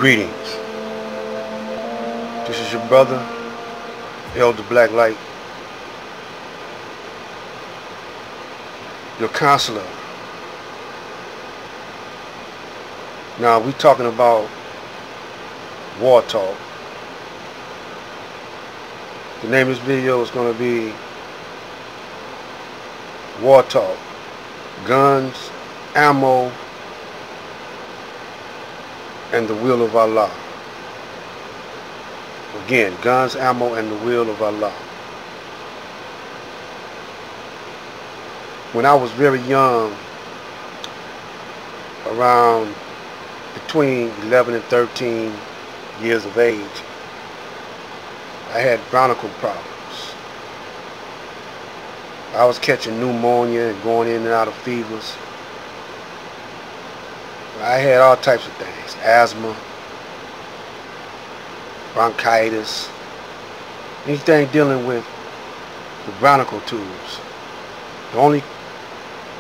Greetings. This is your brother, Elder Blacklight, your counselor. Now we talking about war talk. The name of this video is going to be War Talk, Guns, Ammo, and the Will of Allah. Again, guns, ammo, and the will of Allah. When I was very young, around between 11 and 13 years of age, I had bronchial problems. I was catching pneumonia and going in and out of fevers. I had all types of things, asthma, bronchitis, anything dealing with the bronchial tubes. The only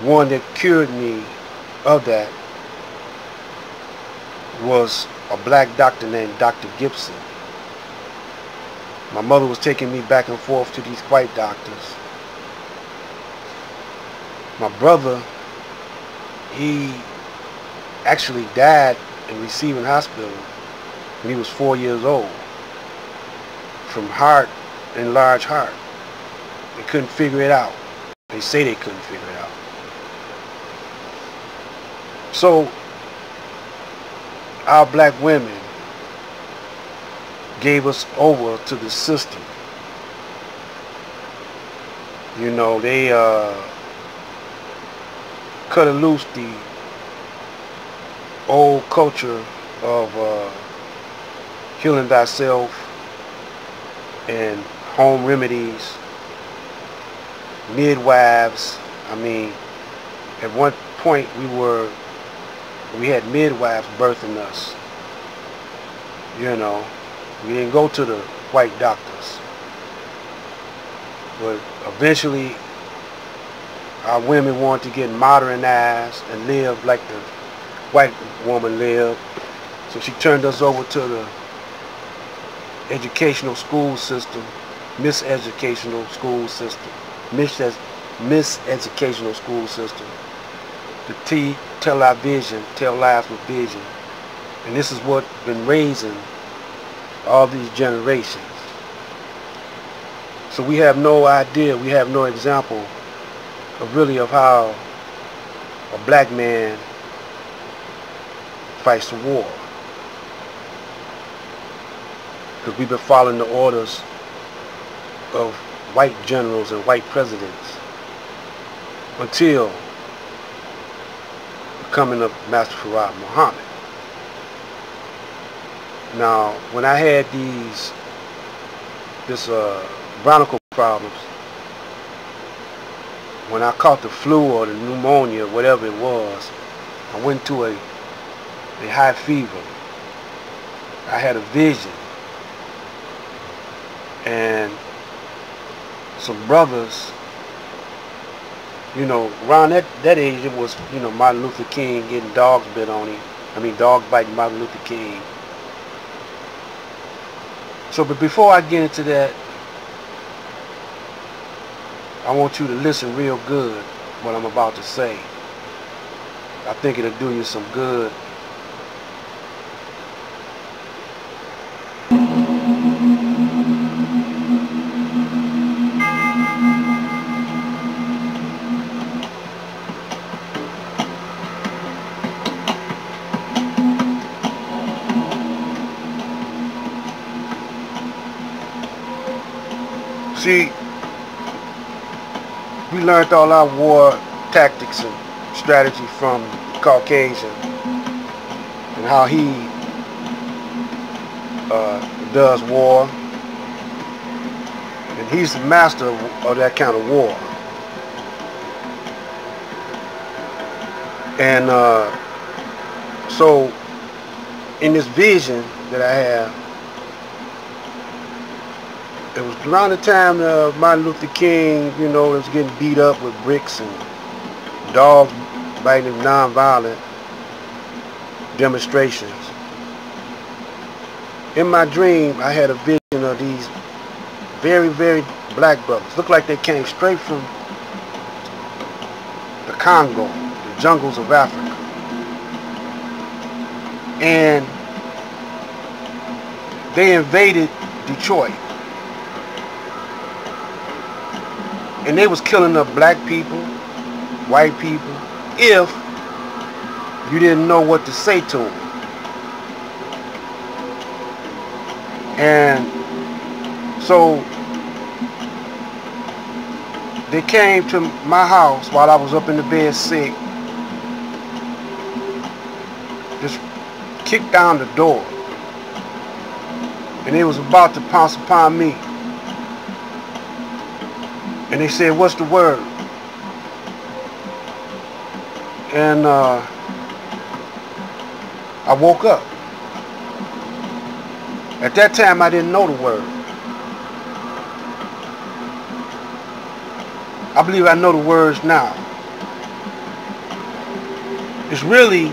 one that cured me of that was a black doctor named Dr. Gibson. My mother was taking me back and forth to these white doctors. My brother, he actually died in Receiving Hospital when he was 4 years old from enlarged heart. They couldn't figure it out. They say they couldn't figure it out. So our black women gave us over to the system. You know, they cut loose the old culture of healing thyself and home remedies, midwives. I mean, at one point we had midwives birthing us. You know, we didn't go to the white doctors. But eventually our women wanted to get modernized and live like the white woman lived. So she turned us over to the educational school system, miseducational school system, miseducational school system, to tell our vision, tell lives with vision. And this is what's been raising all these generations. So we have no idea, we have no example of how a black man fights the war. Because we've been following the orders of white generals and white presidents until the coming of Master Fard Muhammad. Now, when I had this bronchial problems, when I caught the flu or the pneumonia, whatever it was, I went to a high fever. I had a vision. And some brothers, you know, around that age, it was, you know, Martin Luther King getting dogs bit on him. I mean, dog biting Martin Luther King. So, but before I get into that, I want you to listen real good what I'm about to say. I think it'll do you some good. See, we learned all our war tactics and strategy from the Caucasian and how he does war. And he's the master of that kind of war. And so in this vision that I have, it was around the time Martin Luther King, you know, was getting beat up with bricks and dogs biting him, non-violent demonstrations. in my dream, I had a vision of these very, very black brothers. Looked like they came straight from the Congo, the jungles of Africa. And they invaded Detroit. And they was killing up black people, white people, if you didn't know what to say to them. And so they came to my house while I was up in the bed sick, just kicked down the door, and they was about to pounce upon me. And they said, "What's the word?" And I woke up. At that time, I didn't know the word. I believe I know the words now. It's really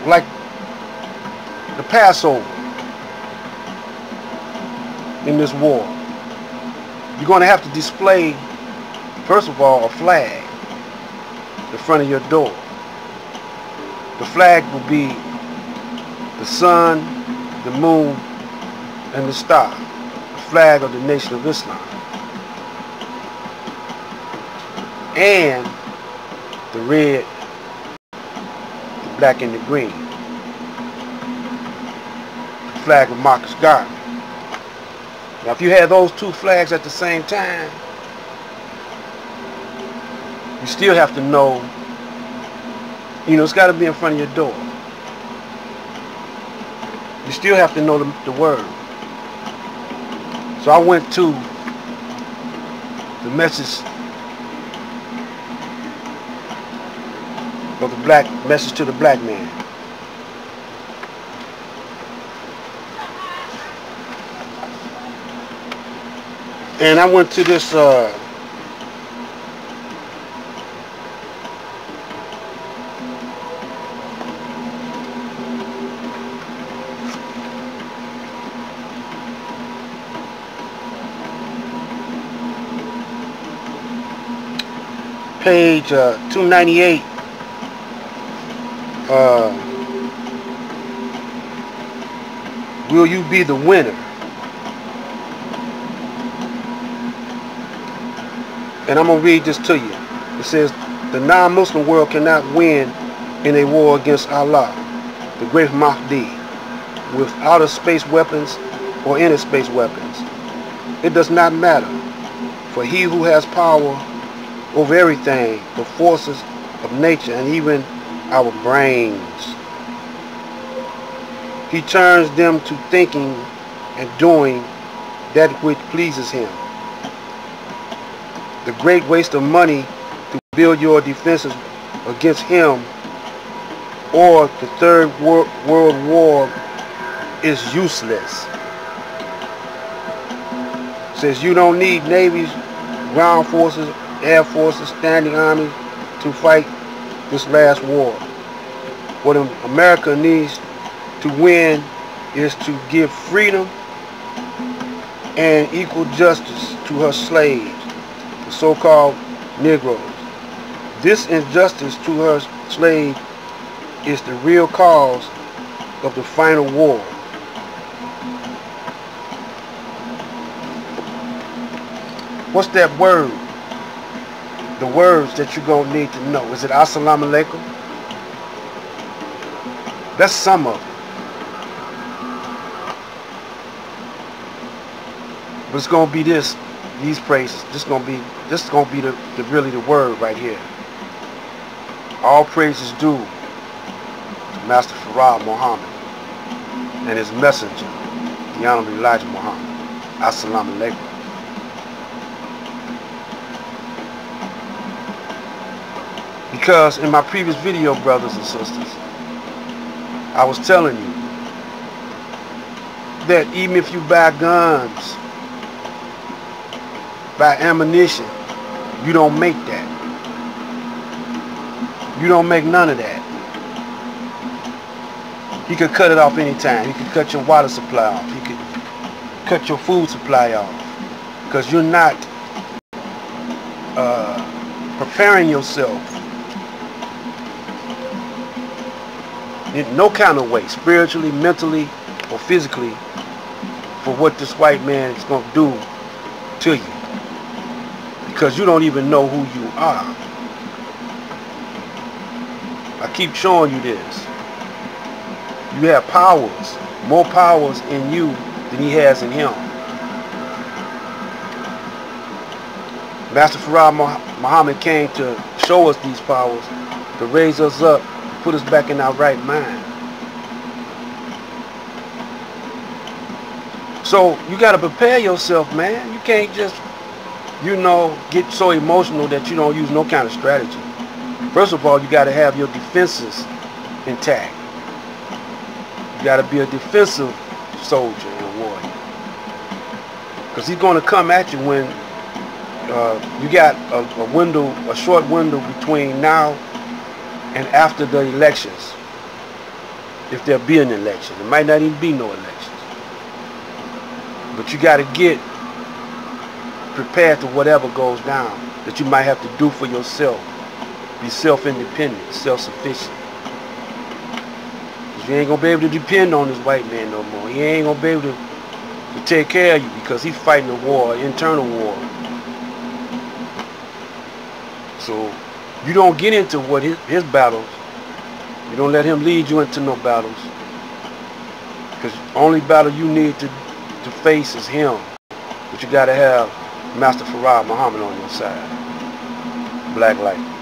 like the Passover in this war. You're going to have to display, first of all, a flag in front of your door. The flag will be the sun, the moon, and the star. The flag of the Nation of Islam. And the red, the black, and the green. The flag of Marcus Garvey. Now, if you have those two flags at the same time, you still have to know, it's got to be in front of your door. You still have to know the word. So I went to the message of the black, message to the black man. And I went to this page 298. Will you be the winner? And I'm going to read this to you. It says, the non-Muslim world cannot win in a war against Allah, the great Mahdi, with outer space weapons or inner space weapons. It does not matter, for he who has power over everything, the forces of nature, and even our brains, he turns them to thinking and doing that which pleases him. The great waste of money to build your defenses against him or the Third World War is useless. It says you don't need navies, ground forces, air forces, standing armies to fight this last war. What America needs to win is to give freedom and equal justice to her slaves, the so-called Negroes. This injustice to her slaves is the real cause of the final war. What's that word? The words that you're going to need to know. Is it Assalamu Alaikum? That's some of it. But it's going to be these praises. This is going to be really the word right here. All praises due to Master Farad Muhammad and his messenger, the Honorable Elijah Muhammad. Assalamu Alaikum. Because in my previous video, brothers and sisters, I was telling you that even if you buy guns, buy ammunition, you don't make that. You don't make none of that. He could cut it off anytime. He could cut your water supply off. He could cut your food supply off. Because you're not preparing yourself in no kind of way, spiritually, mentally, or physically, for what this white man is going to do to you. Because you don't even know who you are. I keep showing you this. You have powers, more powers in you than he has in him. Master Farad Muhammad came to show us these powers, to raise us up, put us back in our right mind. So you got to prepare yourself, man. You can't just, get so emotional that you don't use no kind of strategy. First of all, you got to have your defenses intact. You got to be a defensive soldier and a warrior. Because he's going to come at you when you got a short window between now and after the elections. If there be an election. There might not even be no elections. But you got to get prepared to whatever goes down that you might have to do for yourself. Be self-independent, self-sufficient. You ain't gonna be able to depend on this white man no more. He ain't gonna be able to take care of you because he's fighting a war, an internal war. So you don't get into what his battles. You don't let him lead you into no battles. Because the only battle you need to face is him. But you gotta have Master Farad Muhammad on your side. Black light.